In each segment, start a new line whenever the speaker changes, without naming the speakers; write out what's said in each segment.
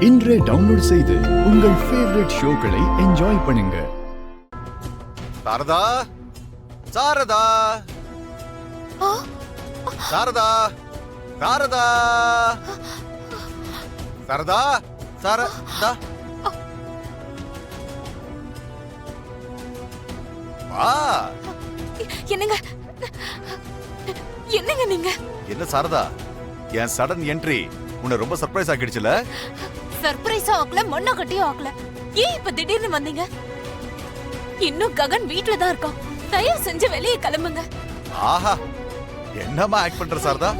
இன்றே டவுன்லோட் செய்து உங்கள் ஃபேவரட் ஷோக்களை என்ஜாய் பண்ணுங்க.
சாரதா, சாரதா, சாரதா, சாரதா, சாரதா, சாரதா, வா.
என்னங்க என்னங்க நீங்க?
என்ன சாரதா, என் சடன் என்ட்ரி உன்னை ரொம்ப சர்ப்ரைஸ் ஆக்கிடுச்சுல?
சர்ப்ரைஸா ஆக்கல, மண்ணா கட்டியும் ஆக்கல. ஏன் இப்ப திடீர்னு வந்தீங்க? இன்னும் ககன் வீட்ல தான் இருக்கான். தயவு செஞ்சு வெளியே கிளம்புங்க.
ஆஹா, என்னமா ஆக்ட் பண்ற சாரதா?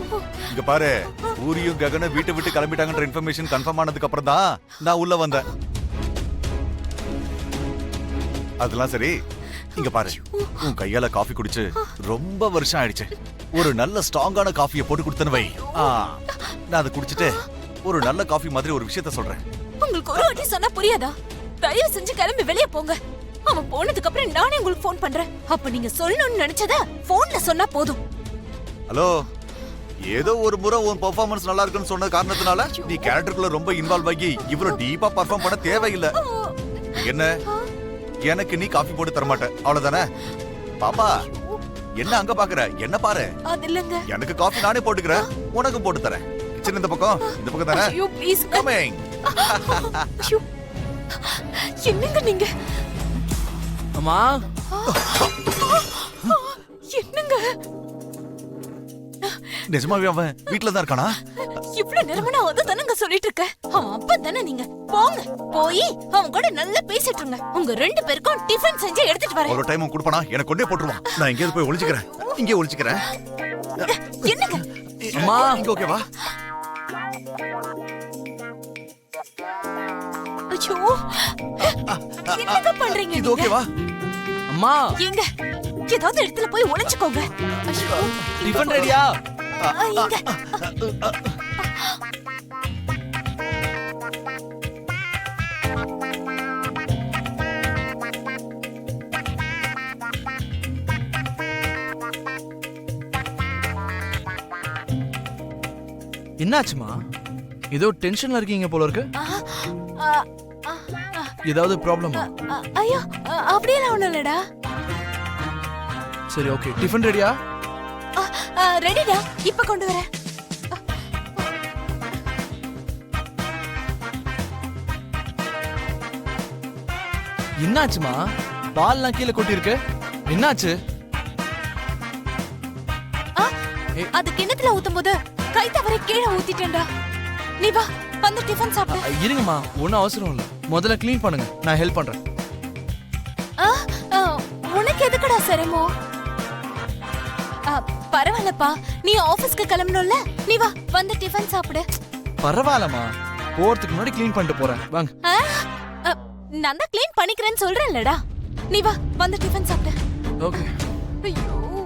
இங்க பாரு, பூரியும் ககனும் வீட்டை விட்டு கிளம்பிட்டாங்கன்ற இன்ஃபர்மேஷன் கன்ஃபார்ம் ஆனதுக்கு அப்புறம் தான் நான் உள்ள வந்தேன். அதெல்லாம் சரி, இங்க பாரு, உன் கையால காஃபி குடிச்சு ரொம்ப வருஷம் ஆயிடுச்சு. ஒரு நல்ல ஸ்ட்ராங்கான காஃபியை போட்டு கொடுத்தன வை. நான் அதை குடிச்சிட்டு ஒரு நல்ல காஃபி மாதிரி ஒரு விஷயத்த சொல்றேன்.
உங்களுக்கு ஒரு வாட்டி சொன்னா புரியாதா? தயவு செஞ்சு கிளம்பி வெளியே போங்க. அவன் போனதுக்கு அப்புறம் நானே உங்களுக்கு ஃபோன் பண்றேன். அப்ப நீங்க சொல்லணும்னு நினைச்சத போன்ல சொன்னா போதும்.
ஹலோ, ஏதோ ஒரு முறை உன் பெர்ஃபார்மன்ஸ் நல்லா இருக்குன்னு சொன்ன காரணத்தினால நீ கேரக்டருக்குள்ள ரொம்ப இன்வால்வ் ஆகி இவ்வளவு டீப்பா பெர்ஃபார்ம் பண்ண தேவையில்லை. என்ன, எனக்கு நீ காஃபி போட்டு தர மாட்டே, அவ்வளவுதானே? பாப்பா, என்ன அங்க பாக்குற? என்ன பாரு.
அது இல்லங்க,
எனக்கு காஃபி நானே போட்டுக்கிறேன், உனக்கு போட்டு தரேன். கிச்சன் இந்த பக்கம், இந்த பக்கம் தானே?
ஐயோ ப்ளீஸ்
கமிங்.
என்னங்க நீங்க?
அம்மா,
என்னங்க?
நிஜமாவே அவன் வீட்ல தான் இருக்கானா?
இவ்வளவு நேரமா நான் அதை தானங்க சொல்லிட்டு இருக்கேன். அவன் அப்பா தானே நீங்க. போங்க, போய் அவன் கூட நல்லா பேசிட்டு இருங்க. உங்க ரெண்டு பேருக்கும் டிஃபன் செஞ்சு எடுத்துட்டு வரேன்.
ஒரு டைம் கொடுப்பானா? எனக்கு கொண்டே போட்டுருவான். நான் எங்கேயாவது போய் ஒளிஞ்சுக்கிறேன். இங்கே ஒளிஞ்சுக்கிறேன்.
என்னங்க?
அம்மா,
இங்க ஓகேவா?
ஐயோ, என்னங்க பண்றீங்க
இது
நீங்க?
ஓகேவா?
அம்மா,
எங்க ஏதாவது இடத்துல போய் ஒளிஞ்சுக்கோங்க. ஐயோ,
டிஃபன் ரெடியா?
இங்க.
என்னாச்சுமா? ஏதோ டென்ஷன்ல இருக்கீங்க போல இருக்கு.
ஆ, ஆ, ஆ,
ஏதாவது ப்ராப்ளமா?
ஐயோ, அப்படியெல்லாம் ஒண்ணும் இல்லடா.
சரி, ஓகே. டிஃபன் ரெடியா?
ரெடிடா, இப்ப கொண்டு வரேன்.
என்னாச்சுமா? பால்லாம் கீழே கொட்டி இருக்கு. என்னாச்சு?
அது கிணத்துல ஊத்தும் போது கை தவறி கீழே ஊத்திட்டேன்டா. நீ வா, வந்து டிஃபன் சாப்பிடு.
இருங்கம்மா, ஒன்னும் அவசரம் இல்ல. முதல்ல க்ளீன் பண்ணுங்க, நான் ஹெல்ப் பண்றேன்.
உனக்கு எதுக்குடா சிரமம்? பரவாயில்லப்பா, நீ ஆபீஸ்க்கு கிளம்பணும்ல. நீ வா, வந்து டிஃபன் சாப்பிடு.
பரவாயில்லம்மா, போறதுக்கு முன்னாடி க்ளீன் பண்ணிட்டு போறேன், வாங்க.
நான் தான் க்ளீன் பண்ணிக்கிறேன்னு சொல்றேன்லடா. நீ வா, வந்து டிஃபன் சாப்பிடு.
ஓகே.
ஐயோ,